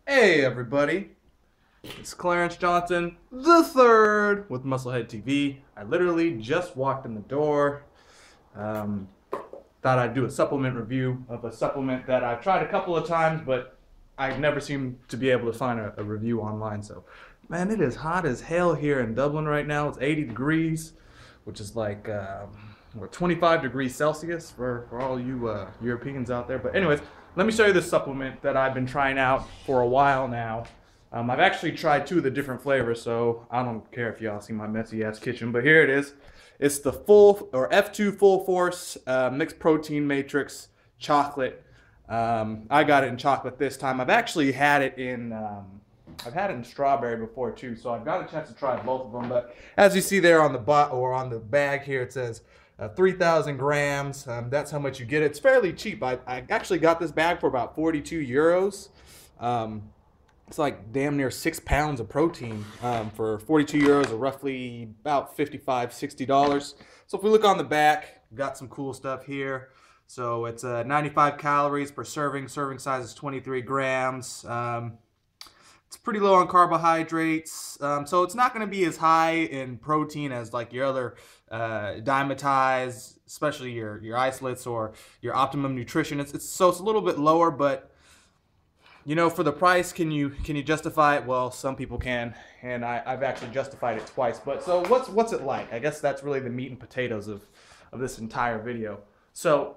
Hey everybody, it's Clarence Johnson the third with Musclehead TV. I literally just walked in the door. Um, Thought I'd do a supplement review of a supplement that I've tried a couple of times, but I never seem to be able to find a review online. So, man, it is hot as hell here in Dublin right now. It's 80 degrees, which is like 25 degrees Celsius for all you Europeans out there. But anyways, let me show you this supplement that I've been trying out for a while now. I've actually tried two of the different flavors, so I don't care if y'all see my messy ass kitchen, but here it is. It's the full or F2 Full Force mixed protein matrix chocolate. I got it in chocolate this time. I've actually had it in strawberry before too, so I've got a chance to try both of them. But as you see there on the on the bag here, it says 3,000 grams. That's how much you get. It's fairly cheap. I actually got this bag for about 42 euros. It's like damn near 6 pounds of protein for 42 euros, or roughly about $55, $60. So if we look on the back, we've got some cool stuff here. So it's 95 calories per serving. Serving size is 23 grams. It's pretty low on carbohydrates, so it's not going to be as high in protein as like your other Dimetize, especially your isolates or your Optimum Nutrition. It's a little bit lower, but you know, for the price, can you justify it? Well, some people can, and I've actually justified it twice. But so what's it like? I guess that's really the meat and potatoes of this entire video. So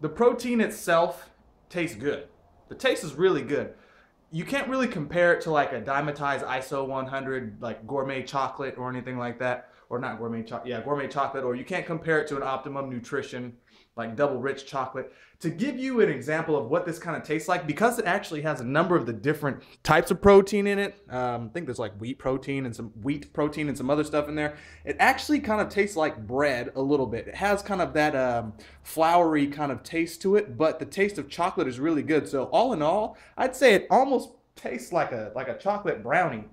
the protein itself tastes good. The taste is really good. You can't really compare it to like a Dimetize ISO 100 like gourmet chocolate or anything like that, or not gourmet chocolate, yeah, gourmet chocolate, or you can't compare it to an Optimum Nutrition like double rich chocolate. To give you an example of what this kind of tastes like, because it actually has a number of the different types of protein in it, I think there's like wheat protein and some other stuff in there. It actually kind of tastes like bread a little bit. It has kind of that floury kind of taste to it, but the taste of chocolate is really good. So all in all, I'd say it almost tastes like a chocolate brownie.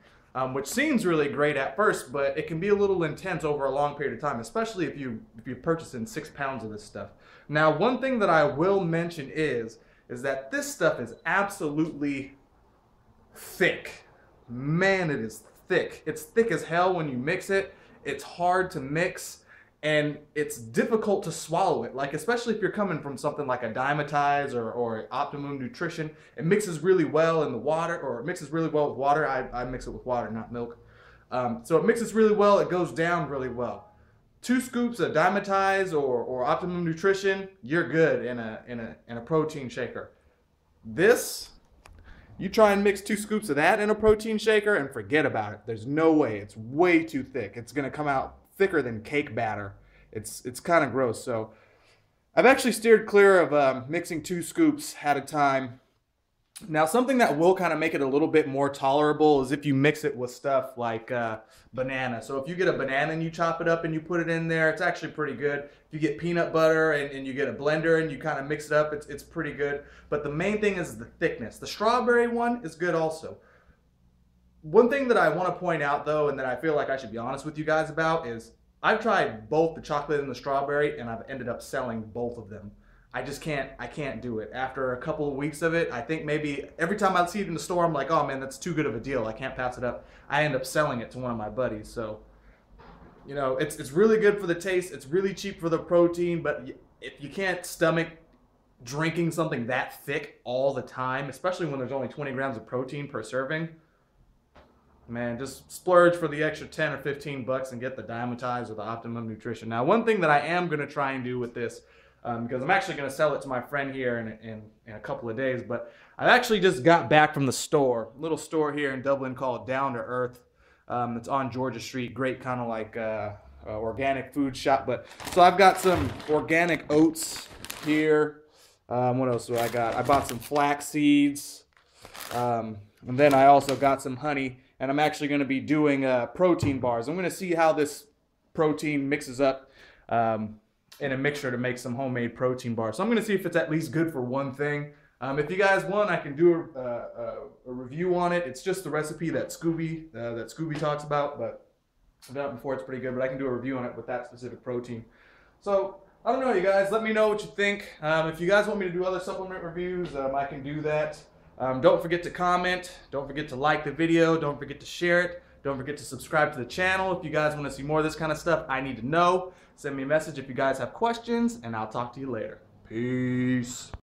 Which seems really great at first, but it can be a little intense over a long period of time, especially if you purchase in 6 pounds of this stuff. Now, one thing that I will mention is that this stuff is absolutely thick. Man, it is thick. It's thick as hell when you mix it. It's hard to mix, and it's difficult to swallow it. Like, especially if you're coming from something like a Dimetize or Optimum Nutrition, it mixes really well in the water, or it mixes really well with water. I mix it with water, not milk. So it mixes really well. It goes down really well. 2 scoops of Dimetize or Optimum Nutrition, you're good in a protein shaker. This, you try and mix 2 scoops of that in a protein shaker and forget about it. There's no way. It's way too thick. It's gonna come out thicker than cake batter. It's kind of gross. So I've actually steered clear of mixing 2 scoops at a time. Now, something that will kind of make it a little bit more tolerable is if you mix it with stuff like banana. So if you get a banana and you chop it up and you put it in there, it's actually pretty good. If you get peanut butter and you get a blender and you kind of mix it up, it's pretty good. But the main thing is the thickness. The strawberry one is good also. One thing that I want to point out though, and that I feel like I should be honest with you guys about, is I've tried both the chocolate and the strawberry, and I've ended up selling both of them. I can't do it. After a couple of weeks of it, I think maybe every time I see it in the store, I'm like, oh man, that's too good of a deal. I can't pass it up. I end up selling it to one of my buddies. So, you know, it's really good for the taste. It's really cheap for the protein, but if you can't stomach drinking something that thick all the time, especially when there's only 20 grams of protein per serving, man, just splurge for the extra 10 or 15 bucks and get the Dimetize or the Optimum Nutrition. Now, one thing that I am going to try and do with this, because I'm actually going to sell it to my friend here in a couple of days, but I actually just got back from the store, a little store here in Dublin called Down to Earth. It's on Georgia Street, great kind of like organic food shop. But so I've got some organic oats here. What else do I got? I bought some flax seeds, and then I also got some honey. And I'm actually going to be doing protein bars. I'm going to see how this protein mixes up in a mixture to make some homemade protein bars. So I'm going to see if it's at least good for one thing. If you guys want, I can do a review on it. It's just the recipe that Scooby talks about, but I've done it before. It's pretty good, but I can do a review on it with that specific protein. So I don't know, you guys. Let me know what you think. If you guys want me to do other supplement reviews, I can do that. Don't forget to comment. Don't forget to like the video. Don't forget to share it. Don't forget to subscribe to the channel. If you guys want to see more of this kind of stuff, I need to know. Send me a message if you guys have questions, and I'll talk to you later. Peace.